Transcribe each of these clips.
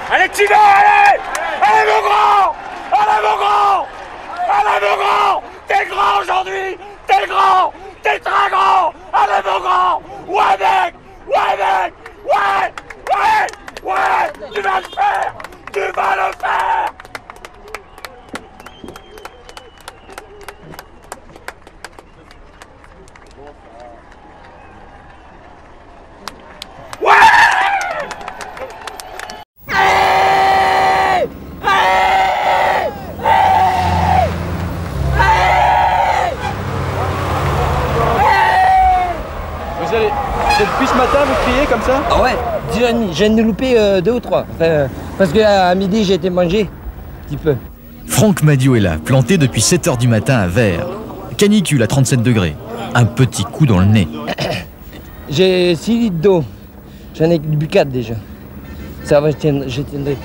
Allez Tino, allez! Allez mon grand! Allez mon grand! Allez mon grand! T'es grand aujourd'hui! T'es grand! T'es très grand! Allez mon grand! Ouais mec! Ouais mec! Ouais! Ouais! Ouais! Tu vas le faire! Tu vas le faire! Depuis ce matin, vous criez comme ça? Ah ouais, je viens de louper 2 ou 3. Enfin, parce qu'à midi, j'ai été manger un petit peu. Franck Madiot est là, planté depuis 7 h du matin à Vert. Canicule à 37 degrés. Un petit coup dans le nez. J'ai 6 litres d'eau. J'en ai bu 4 déjà. Ça va, je tiendrai.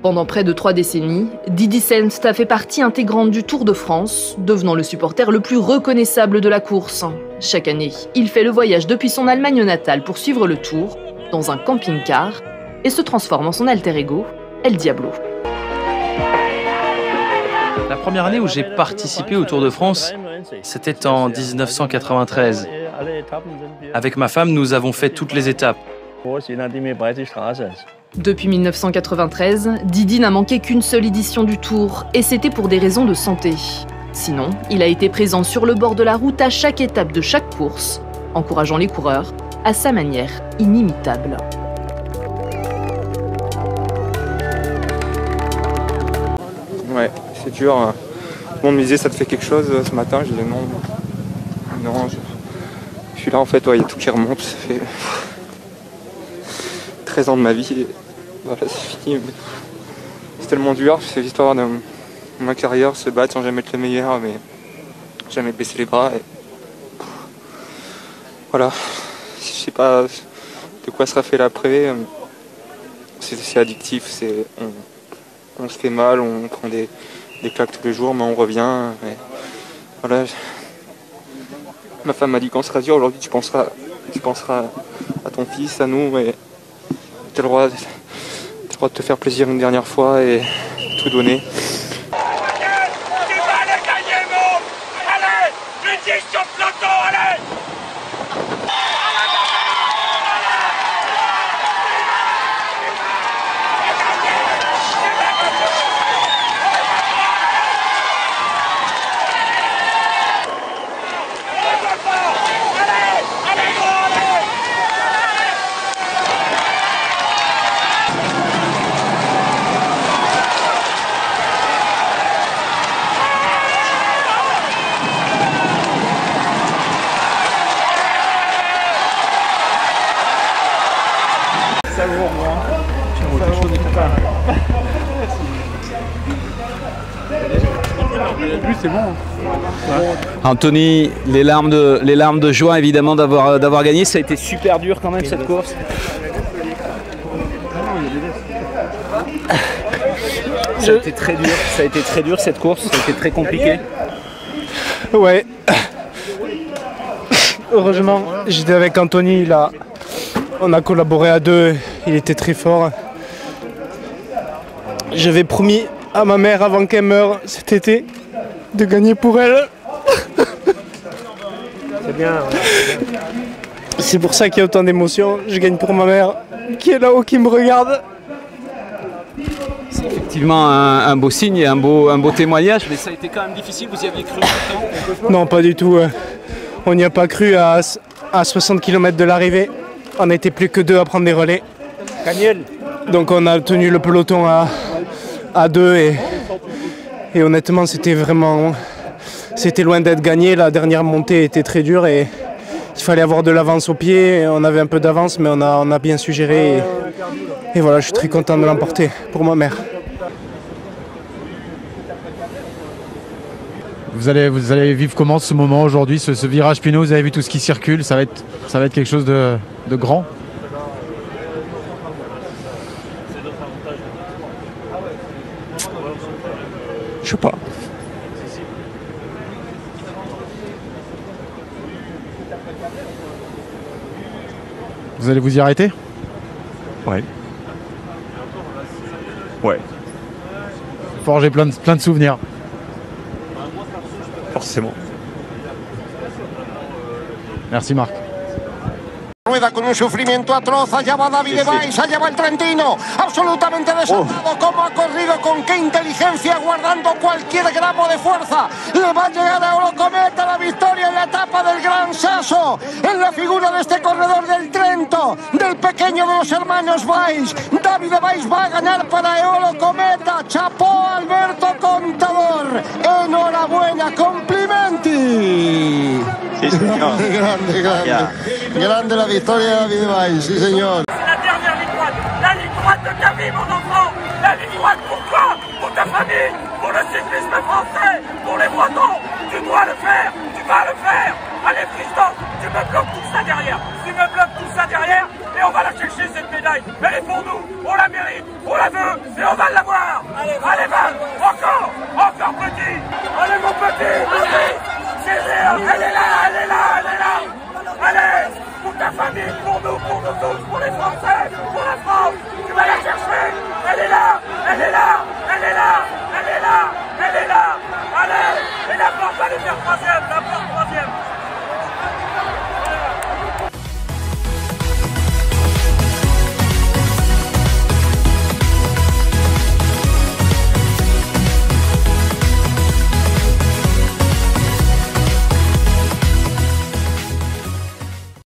Pendant près de 3 décennies, Didi Senst a fait partie intégrante du Tour de France, devenant le supporter le plus reconnaissable de la course. Chaque année, il fait le voyage depuis son Allemagne natale pour suivre le Tour, dans un camping-car, et se transforme en son alter ego, El Diablo. La première année où j'ai participé au Tour de France, c'était en 1993. Avec ma femme, nous avons fait toutes les étapes. Depuis 1993, Didi n'a manqué qu'une seule édition du Tour, et c'était pour des raisons de santé. Sinon, il a été présent sur le bord de la route à chaque étape de chaque course, encourageant les coureurs à sa manière inimitable. Ouais, c'est dur. Tout le monde me disait ça te fait quelque chose ce matin. Je disais non, je suis là en fait, il y a tout qui remonte. Ça fait 13 ans de ma vie. Et voilà, c'est fini. C'est tellement dur, c'est l'histoire de ma carrière, se battre sans jamais être le meilleur, mais jamais baisser les bras. Et voilà, je sais pas de quoi sera fait l'après. C'est addictif, on se fait mal, on prend des claques tous les jours, mais on revient. Et voilà. Ma femme m'a dit quand sera dur, aujourd'hui tu penseras à ton fils, à nous, et tu as le droit de te faire plaisir une dernière fois et tout donner. Tu vas le gagner, mon! Allez! Tu dis sur le peloton, allez! C'est bon. Anthony, les larmes de joie évidemment d'avoir gagné. Ça a été super dur quand même cette course. Ça a été très dur cette course, ça a été très compliqué. Ouais. Heureusement, j'étais avec Anthony, on a collaboré à deux, il était très fort. J'avais promis à ma mère avant qu'elle meure cet été de gagner pour elle. C'est bien. C'est pour ça qu'il y a autant d'émotions. Je gagne pour ma mère qui est là-haut, qui me regarde. C'est effectivement un beau signe et un beau témoignage, mais ça a été quand même difficile, vous y aviez cru longtemps? Non, pas du tout. On n'y a pas cru à 60 km de l'arrivée. On n'était plus que 2 à prendre des relais. Donc on a tenu le peloton à 2 et honnêtement c'était loin d'être gagné. La dernière montée était très dure et il fallait avoir de l'avance au pied. On avait un peu d'avance mais on a bien su gérer et voilà, je suis très content de l'emporter pour ma mère. Vous allez vivre comment ce moment aujourd'hui, ce virage Pinot, vous avez vu tout ce qui circule, ça va être quelque chose de grand. Je sais pas. Vous allez vous y arrêter? Ouais. Ouais. Forger plein de souvenirs. Forcément. Merci Marc. Rueda con un sufrimiento atroz, allá va David Weiss, allá va el trentino, absolutamente desatado, cómo ha corrido, con qué inteligencia, guardando cualquier gramo de fuerza, le va a llegar a Eurocometa la victoria en la etapa del Gran Sasso, en la figura de este corredor del Trento, del pequeño de los hermanos Weiss. David Weiss va a ganar para Eurocometa, chapó Alberto Contador, enhorabuena, complimenti. Sí, señor. Grande, grande, Yeah. grande la victoria de David Weiss, sí señor. C'est la dernière ligne droite. La ligne droite de ta vie, mon enfant. La ligne droite pour toi, pour ta famille, pour le cyclisme français, pour les Bretons. Tu dois le faire. Tu vas le faire. Allez, Christophe, tu me bloques tout ça derrière. Tu me bloques tout ça derrière et on va la chercher, cette médaille. Elle est pour nous. On la mérite. On la veut et on va l'avoir. Allez, Val. Encore. Encore petit. Allez, mon petit. Allez. Elle est là. Elle est là. Elle est là. Allez. Pour ta famille, pour nous tous, pour les Français, pour la France, tu vas la chercher, elle est là, elle est là, elle est là, elle est là, elle est là, allez, et la porte va les faire passer